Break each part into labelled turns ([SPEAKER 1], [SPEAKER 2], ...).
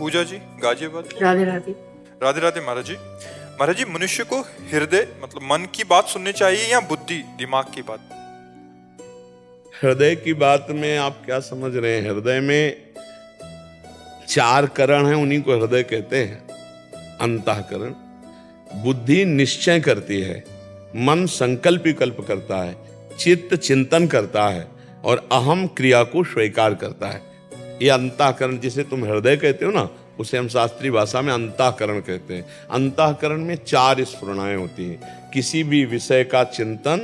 [SPEAKER 1] पूजा जी गाजियाबाद।
[SPEAKER 2] राधे राधे।
[SPEAKER 1] राधे राधे महाराज जी। महाराज जी, मनुष्य को हृदय मतलब मन की बात सुननी चाहिए या बुद्धि दिमाग की बात?
[SPEAKER 3] हृदय की बात में आप क्या समझ रहे हैं? हृदय में 4 करण हैं, उन्हीं को हृदय कहते हैं, अंतःकरण। बुद्धि निश्चय करती है, मन संकल्प विकल्प करता है, चित्त चिंतन करता है और अहम क्रिया को स्वीकार करता है। ये अंतःकरण जिसे तुम हृदय कहते हो ना, उसे हम शास्त्रीय भाषा में अंतःकरण कहते हैं। अंतःकरण में 4 स्फुरणाएं होती हैं। किसी भी विषय का चिंतन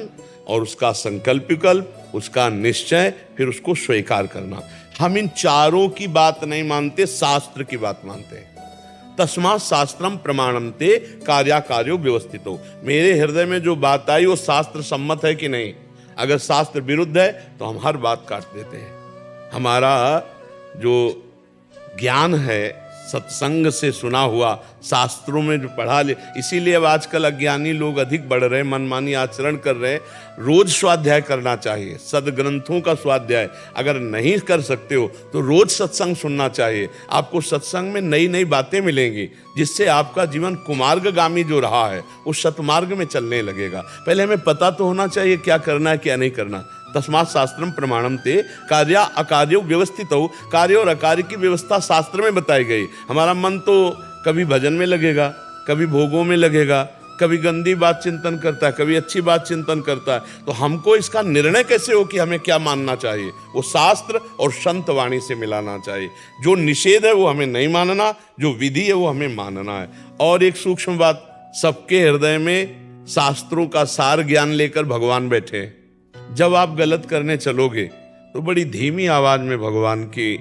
[SPEAKER 3] और उसका संकल्प विकल्प, उसका निश्चय, फिर उसको स्वीकार करना। हम इन चारों की बात नहीं मानते, शास्त्र की बात मानते हैं। तस्मात् शास्त्रम प्रमाणन्ते कार्याकार्यो व्यवस्थितो। मेरे हृदय में जो बात आई वो शास्त्र सम्मत है कि नहीं। अगर शास्त्र विरुद्ध है तो हम हर बात काट देते हैं। हमारा जो ज्ञान है सत्संग से सुना हुआ, शास्त्रों में जो पढ़ा ले, इसीलिए अब आजकल अज्ञानी लोग अधिक बढ़ रहे, मनमानी आचरण कर रहे। रोज स्वाध्याय करना चाहिए, सदग्रंथों का स्वाध्याय। अगर नहीं कर सकते हो तो रोज सत्संग सुनना चाहिए। आपको सत्संग में नई नई बातें मिलेंगी, जिससे आपका जीवन कुमार्गगामी जो रहा है वो सतमार्ग में चलने लगेगा। पहले हमें पता तो होना चाहिए क्या करना है क्या नहीं करना। तस्मात् शास्त्रम प्रमाणन्ते कार्या अकार्यो व्यवस्थितो। कार्य और अकार्य की व्यवस्था शास्त्र में बताई गई। हमारा मन तो कभी भजन में लगेगा, कभी भोगों में लगेगा, कभी गंदी बात चिंतन करता है, कभी अच्छी बात चिंतन करता है। तो हमको इसका निर्णय कैसे हो कि हमें क्या मानना चाहिए? वो शास्त्र और संत वाणी से मिलाना चाहिए। जो निषेध है वो हमें नहीं मानना, जो विधि है वो हमें मानना है। और एक सूक्ष्म बात, सबके हृदय में शास्त्रों का सार ज्ञान लेकर भगवान बैठे हैं। जब आप गलत करने चलोगे तो बड़ी धीमी आवाज में भगवान की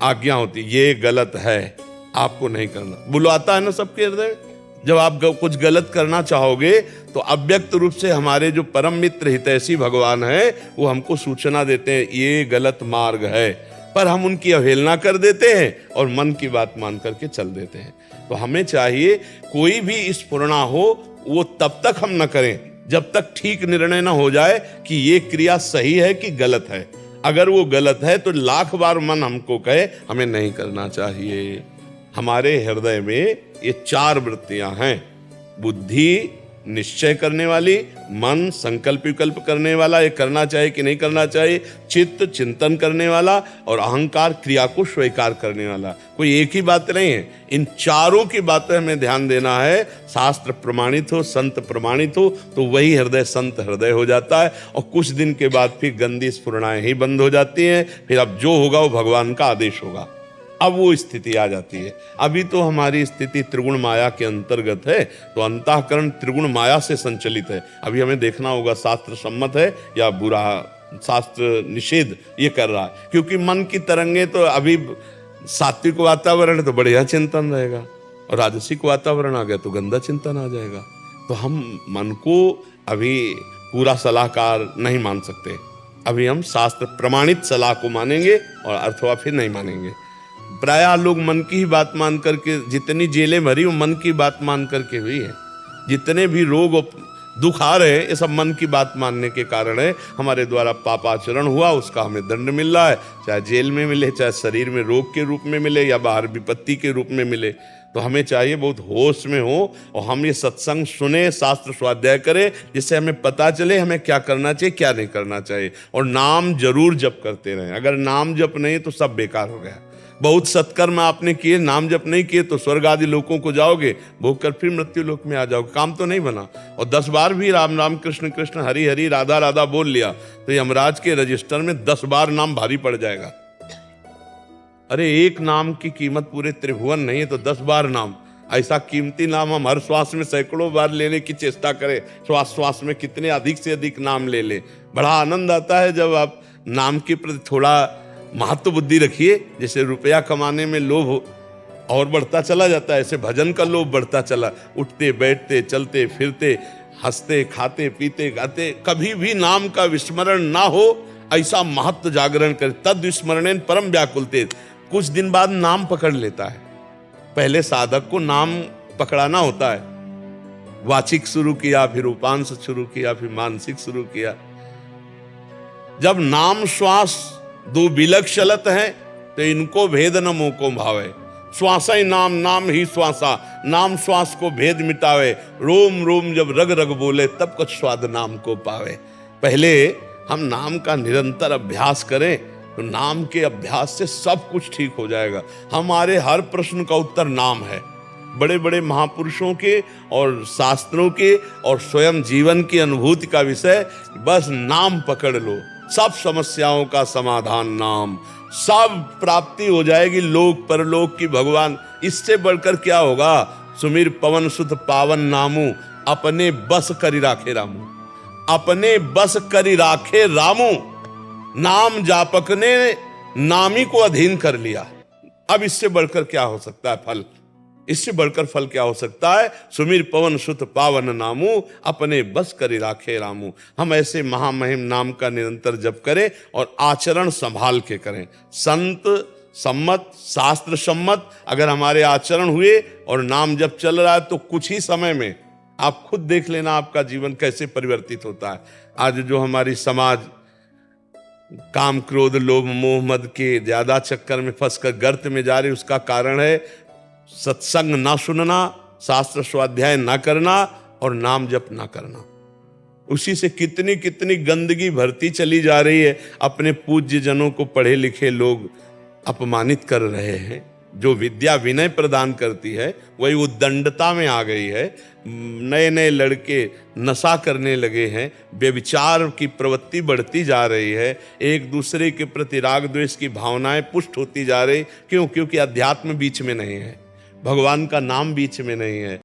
[SPEAKER 3] आज्ञा होती, ये गलत है, आपको नहीं करना। बुलाता है ना सबके हृदय में। जब आप कुछ गलत करना चाहोगे तो अव्यक्त रूप से हमारे जो परम मित्र हितैषी भगवान है वो हमको सूचना देते हैं, ये गलत मार्ग है। पर हम उनकी अवहेलना कर देते हैं और मन की बात मान करके चल देते हैं। तो हमें चाहिए कोई भी स्फुरणा हो वो तब तक हम न करें जब तक ठीक निर्णय ना हो जाए कि ये क्रिया सही है कि गलत है। अगर वो गलत है तो लाख बार मन हमको कहे हमें नहीं करना चाहिए। हमारे हृदय में ये 4 वृत्तियां हैं, बुद्धि निश्चय करने वाली, मन संकल्प विकल्प करने वाला, ये करना चाहिए कि नहीं करना चाहिए, चित्त चिंतन करने वाला और अहंकार क्रिया को स्वीकार करने वाला। कोई एक ही बात नहीं है, इन चारों की बातें हमें ध्यान देना है। शास्त्र प्रमाणित हो, संत प्रमाणित हो तो वही हृदय संत हृदय हो जाता है। और कुछ दिन के बाद फिर गंदी स्फुरणाएं ही बंद हो जाती हैं। फिर अब जो होगा वो भगवान का आदेश होगा। अब वो स्थिति आ जाती है। अभी तो हमारी स्थिति त्रिगुण माया के अंतर्गत है, तो अंतःकरण त्रिगुण माया से संचलित है। अभी हमें देखना होगा शास्त्र सम्मत है या बुरा, शास्त्र निषेध ये कर रहा है। क्योंकि मन की तरंगे तो अभी सात्विक वातावरण है तो बढ़िया चिंतन रहेगा, और राजसिक वातावरण आ गया तो गंदा चिंतन आ जाएगा। तो हम मन को अभी पूरा सलाहकार नहीं मान सकते। अभी हम शास्त्र प्रमाणित सलाह को मानेंगे और अथवा फिर नहीं मानेंगे। प्रायः लोग मन की ही बात मान करके, जितनी जेलें भरी वो मन की बात मान करके हुई है। जितने भी रोग दुख आ रहे हैं ये सब मन की बात मानने के कारण है। हमारे द्वारा पापाचरण हुआ, उसका हमें दंड मिल रहा है, चाहे जेल में मिले, चाहे शरीर में रोग के रूप में मिले या बाहर विपत्ति के रूप में मिले। तो हमें चाहिए बहुत होश में हो और हम ये सत्संग सुने, शास्त्र स्वाध्याय करें, जिससे हमें पता चले हमें क्या करना चाहिए क्या नहीं करना चाहिए। और नाम जरूर जप करते रहें। अगर नाम जप नहीं तो सब बेकार हो गया। बहुत सत्कर्म आपने किए, नाम जप नहीं किए तो स्वर्ग आदि लोकों को जाओगे, भोग कर फिर मृत्यु लोक में आ जाओगे, काम तो नहीं बना। और 10 बार भी राम राम कृष्ण कृष्ण हरि हरि राधा राधा बोल लिया तो यमराज के रजिस्टर में 10 बार नाम भारी पड़ जाएगा। अरे एक नाम की कीमत पूरे त्रिभुवन नहीं है तो 10 बार नाम, ऐसा कीमती नाम हम हर श्वास में सैकड़ों बार लेने की चेष्टा करें। श्वास श्वास में कितने अधिक से अधिक नाम ले ले। बड़ा आनंद आता है जब आप नाम के प्रति थोड़ा महत्व बुद्धि रखिए। जैसे रुपया कमाने में लोभ और बढ़ता चला जाता है, ऐसे भजन का लोभ बढ़ता चला। उठते बैठते चलते फिरते हंसते खाते पीते गाते कभी भी नाम का विस्मरण ना हो, ऐसा महत्व जागरण करे। तद विस्मरणेन परम व्याकुलते। कुछ दिन बाद नाम पकड़ लेता है। पहले साधक को नाम पकड़ाना होता है। वाचिक शुरू किया, फिर उपांश शुरू किया, फिर मानसिक शुरू किया। जब नाम श्वास 2 बिलक चलत हैं तो इनको भेद न मोह को भावे। श्वासा ही नाम, नाम ही श्वासा, नाम श्वास को भेद मिटावे, रोम रोम जब रग रग बोले तब कुछ स्वाद नाम को पावे। पहले हम नाम का निरंतर अभ्यास करें तो नाम के अभ्यास से सब कुछ ठीक हो जाएगा। हमारे हर प्रश्न का उत्तर नाम है। बड़े बड़े महापुरुषों के और शास्त्रों के और स्वयं जीवन की अनुभूति का विषय, बस नाम पकड़ लो, सब समस्याओं का समाधान नाम, सब प्राप्ति हो जाएगी लोक परलोक की। भगवान इससे बढ़कर क्या होगा? सुमिर पवन सुत पावन नामू, अपने बस करी राखे रामू, अपने बस करी राखे रामू। नाम जापक ने नामी को अधीन कर लिया। अब इससे बढ़कर क्या हो सकता है फल? इससे बढ़कर फल क्या हो सकता है? सुमिर पवन सुत पावन नामू, अपने बस करी राखे रामू। हम ऐसे महामहिम नाम का निरंतर जप करें और आचरण संभाल के करें। संत सम्मत, शास्त्र सम्मत अगर हमारे आचरण हुए और नाम जप चल रहा है तो कुछ ही समय में आप खुद देख लेना आपका जीवन कैसे परिवर्तित होता है। आज जो हमारी समाज काम क्रोध लोभ मोह मद के ज्यादा चक्कर में फंसकर गर्त में जा रही, उसका कारण है सत्संग ना सुनना, शास्त्र स्वाध्याय ना करना और नाम जप ना करना। उसी से कितनी कितनी गंदगी भरती चली जा रही है। अपने पूज्य जनों को पढ़े लिखे लोग अपमानित कर रहे हैं। जो विद्या विनय प्रदान करती है वही उद्दंडता में आ गई है। नए नए लड़के नशा करने लगे हैं, व्यभिचार की प्रवृत्ति बढ़ती जा रही है, एक दूसरे के प्रति राग द्वेष की भावनाएं पुष्ट होती जा रही। क्यों? क्योंकि अध्यात्म बीच में नहीं है, भगवान का नाम बीच में नहीं है।